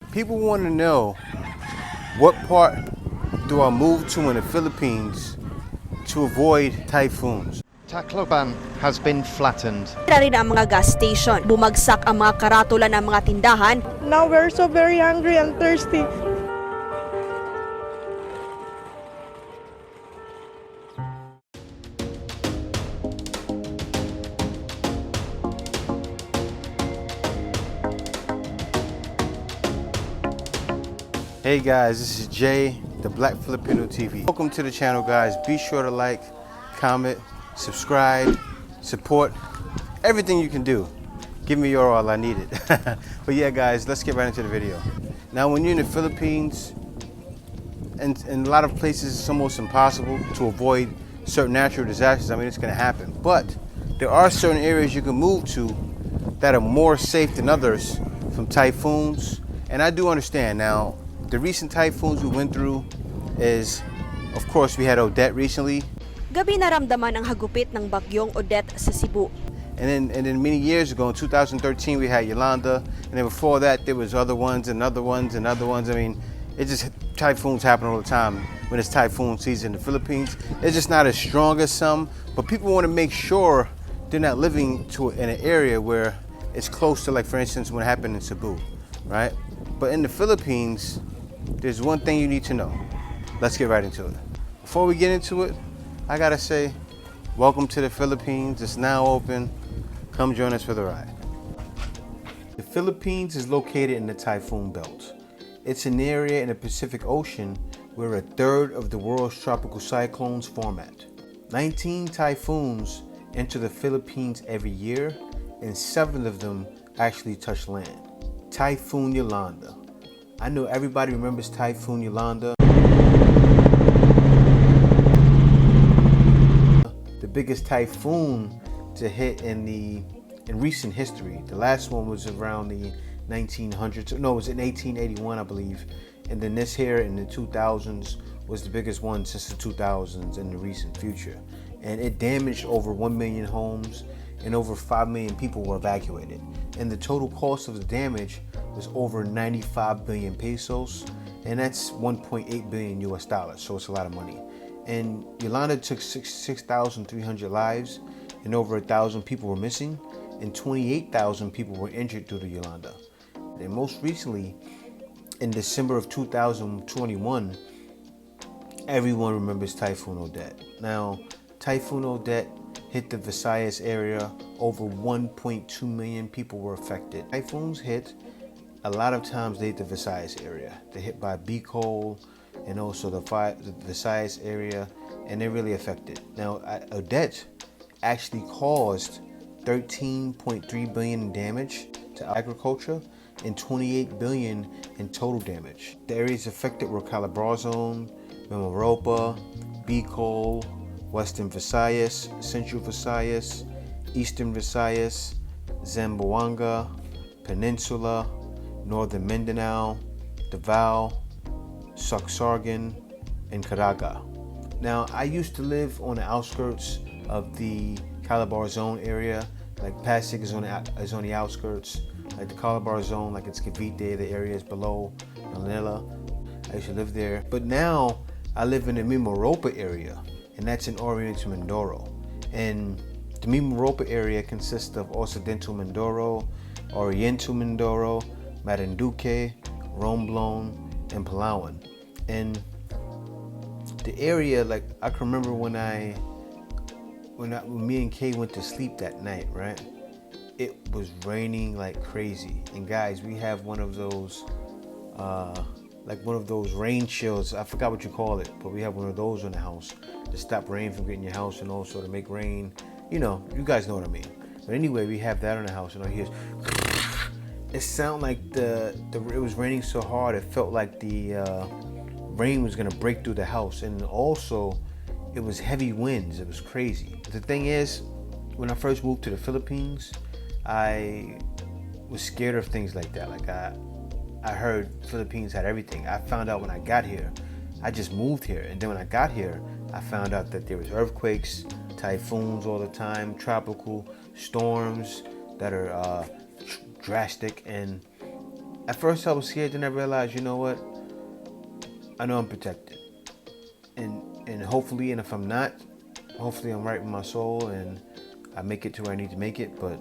People want to know what part do I move to in the Philippines to avoid typhoons. Tacloban has been flattened. Sira rin ang mga gas station. Bumagsak ang mga karatula ng mga tindahan. Now we're so very hungry and thirsty. Hey guys, this is Jay, the Black Filipino TV. Welcome to the channel, guys. Be sure to like, comment, subscribe, support, everything you can do. Give me your all, I need it. But yeah guys, let's get right into the video. Now when you're in the Philippines, and in a lot of places it's almost impossible to avoid certain natural disasters. I mean, it's gonna happen. But there are certain areas you can move to that are more safe than others from typhoons. And I do understand. Now, the recent typhoons we went through is, of course, we had Odette recently. Gabi naramdaman ang hagupit ng bagyong Odette sa Cebu. And then many years ago, in 2013, we had Yolanda. And then before that, there was other ones and other ones and other ones. I mean, typhoons happen all the time when it's typhoon season in the Philippines. It's just not as strong as some, but people want to make sure they're not living in an area where it's close to, like, for instance, what happened in Cebu, right? But in the Philippines, there's one thing you need to know. Let's get right into it. Before we get into it, I gotta say, welcome to the Philippines. It's now open. Come join us for the ride. The Philippines is located in the typhoon belt. It's an area in the Pacific Ocean where a third of the world's tropical cyclones form at. 19 typhoons enter the Philippines every year, and 7 of them actually touch land. Typhoon Yolanda. I know everybody remembers Typhoon Yolanda. The biggest typhoon to hit in recent history. The last one was around the 1900s. No, it was in 1881, I believe. And then this here in the 2000s was the biggest one since the 2000s in the recent future. And it damaged over 1 million homes and over 5 million people were evacuated. And the total cost of the damage was over 95 billion pesos, and that's 1.8 billion US dollars, so it's a lot of money. And Yolanda took 6,300 lives, and over 1,000 people were missing, and 28,000 people were injured due to Yolanda. And most recently, in December of 2021, everyone remembers Typhoon Odette. Now, Typhoon Odette hit the Visayas area. Over 1.2 million people were affected. Typhoons hit, a lot of times they hit the Visayas area. They're hit by Bicol and also the Visayas area, and they're really affected. Now, Odette actually caused 13.3 billion in damage to agriculture and 28 billion in total damage. The areas affected were Calabarzon, Mimaropa, Bicol, Western Visayas, Central Visayas, Eastern Visayas, Zamboanga, Peninsula, Northern Mindanao, Davao, Sorsogon, and Caraga. Now, I used to live on the outskirts of the Calabarzon area. Like Pasig is on the outskirts. Like the Calabarzon, like it's Cavite, the area is below Manila. I used to live there. But now I live in the Mimaropa area, and that's in Oriental Mindoro. And the Mimaropa area consists of Occidental Mindoro, Oriental Mindoro, Marinduque, Romblon, and Palawan. And the area, like, I can remember when me and Kay went to sleep that night, right? It was raining like crazy. And guys, we have one of those rain shields. I forgot what you call it, but we have one of those in the house to stop rain from getting your house and also to make rain. You know, you guys know what I mean. But anyway, we have that in the house, and I hear it sound like it was raining so hard it felt like the rain was gonna break through the house, and also it was heavy winds. It was crazy. But the thing is, when I first moved to the Philippines, I was scared of things like that. Like I heard Philippines had everything. I found out when I got here. I just moved here, and then when I got here, I found out that there was earthquakes, typhoons all the time, tropical storms that are drastic, and at first I was scared, then I realized, you know what? I know I'm protected. And hopefully, and if I'm not, hopefully I'm right with my soul and I make it to where I need to make it. But,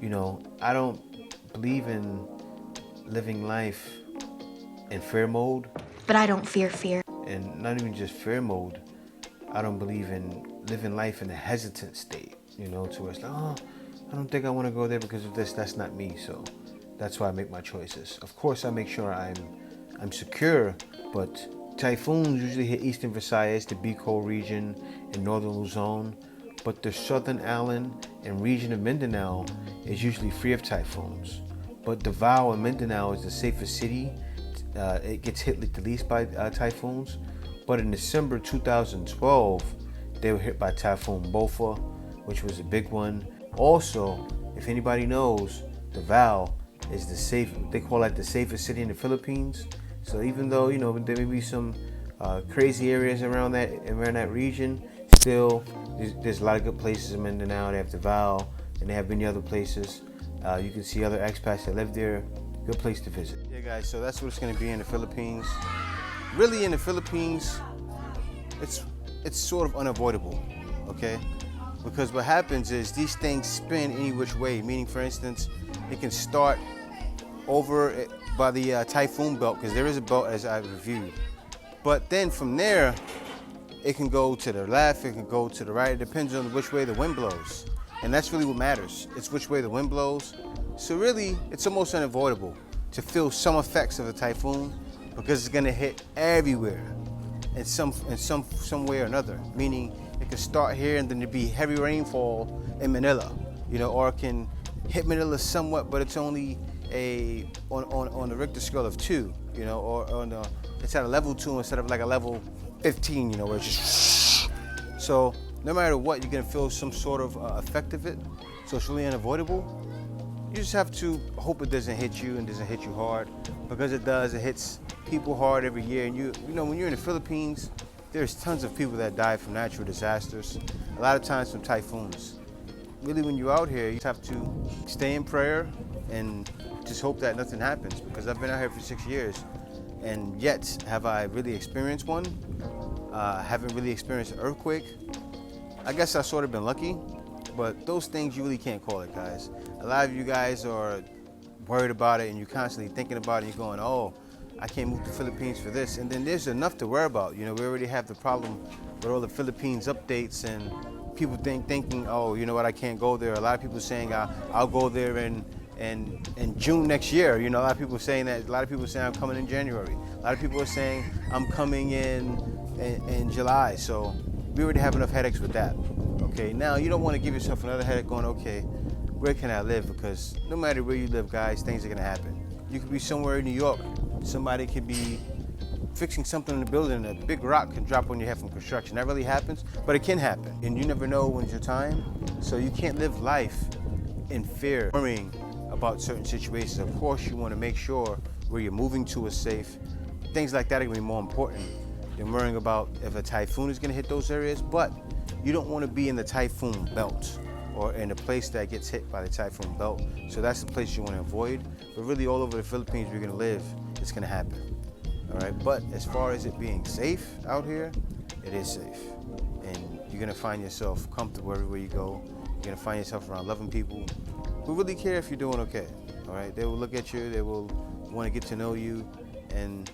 you know, I don't believe in living life in fear mode. But I don't fear fear. And not even just fear mode. I don't believe in living life in a hesitant state, you know, to where it's like, oh, I don't think I want to go there because of this. That's not me. So that's why I make my choices. Of course, I make sure I'm secure, but typhoons usually hit eastern Visayas, the Bicol region, and northern Luzon. But the southern island and region of Mindanao is usually free of typhoons. But Davao and Mindanao is the safest city. It gets hit the least by typhoons. But in December 2012, they were hit by Typhoon Bofa, which was a big one. Also, if anybody knows, Davao is the they call it the safest city in the Philippines. So even though, you know, there may be some crazy areas around that region, still there's a lot of good places in Mindanao. They have Davao, and they have many other places. You can see other expats that live there. Good place to visit. Yeah, guys. So that's what it's going to be in the Philippines. Really, in the Philippines, it's sort of unavoidable, okay? Because what happens is these things spin any which way. Meaning, for instance, it can start over by the typhoon belt, because there is a belt as I've reviewed. But then from there, it can go to the left, it can go to the right. It depends on which way the wind blows. And that's really what matters. It's which way the wind blows. So really, it's almost unavoidable to feel some effects of a typhoon, because it's gonna hit everywhere in some way or another. Meaning it can start here and then there'd be heavy rainfall in Manila, you know, or it can hit Manila somewhat, but it's only on the Richter scale of 2, you know, or it's at a level 2 instead of like a level 15, you know, where it's just. So no matter what, you're gonna feel some sort of effect of it. So it's really unavoidable. You just have to hope it doesn't hit you and doesn't hit you hard, because it does. It hits people hard every year. And you know, when you're in the Philippines, there's tons of people that die from natural disasters, a lot of times from typhoons. Really, when you're out here, you have to stay in prayer and just hope that nothing happens, because I've been out here for 6 years, and yet have I really experienced one. Haven't really experienced an earthquake. I guess I've sort of been lucky, but those things you really can't call it, guys. A lot of you guys are worried about it and you're constantly thinking about it and you're going, oh, I can't move to the Philippines for this. And then there's enough to worry about. You know, we already have the problem with all the Philippines updates and people thinking, oh, you know what, I can't go there. A lot of people saying I'll go there in June next year. You know, a lot of people saying that. A lot of people saying I'm coming in January. A lot of people are saying I'm coming in July. So we already have enough headaches with that. Okay, now you don't want to give yourself another headache going, okay, where can I live? Because no matter where you live, guys, things are gonna happen. You could be somewhere in New York. Somebody could be fixing something in the building and a big rock can drop on your head from construction. That really happens, but it can happen. And you never know when's your time. So you can't live life in fear, worrying about certain situations. Of course, you wanna make sure where you're moving to is safe. Things like that are gonna be more important than worrying about if a typhoon is gonna hit those areas, but you don't wanna be in the typhoon belt or in a place that gets hit by the typhoon belt. So that's the place you wanna avoid. But really all over the Philippines where you're gonna live, it's gonna happen. All right, but as far as it being safe out here, it is safe. And you're gonna find yourself comfortable everywhere you go. You're gonna find yourself around loving people who really care if you're doing okay. All right, they will look at you, they will wanna get to know you, and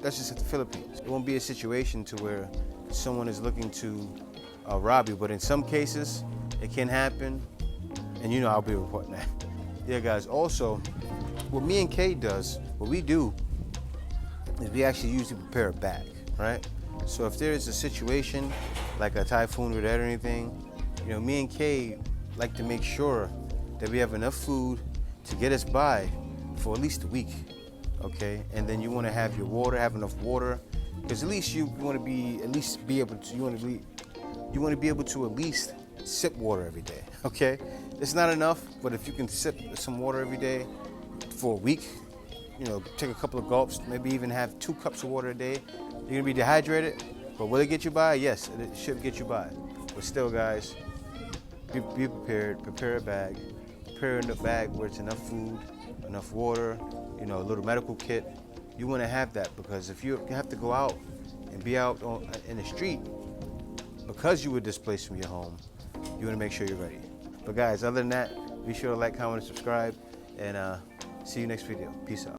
that's just at the Philippines. It won't be a situation to where someone is looking to rob you, but in some cases, it can happen, and you know I'll be reporting that. Yeah, guys, also, what me and Kay does, what we do, is we actually usually prepare a bag, right? So if there is a situation, like a typhoon or that or anything, you know, me and Kay like to make sure that we have enough food to get us by for at least a week, okay? And then you wanna have your water, have enough water, because at least you wanna be able to at least sip water every day, okay? It's not enough, but if you can sip some water every day for a week, you know, take a couple of gulps, maybe even have 2 cups of water a day, you're gonna be dehydrated, but will it get you by? Yes, it should get you by. But still, guys, be prepared, prepare a bag, prepare in a bag where it's enough food, enough water, you know, a little medical kit. You want to have that because if you have to go out and be out in the street because you were displaced from your home, you want to make sure you're ready. But guys, other than that, be sure to like, comment, and subscribe, and see you next video. Peace out.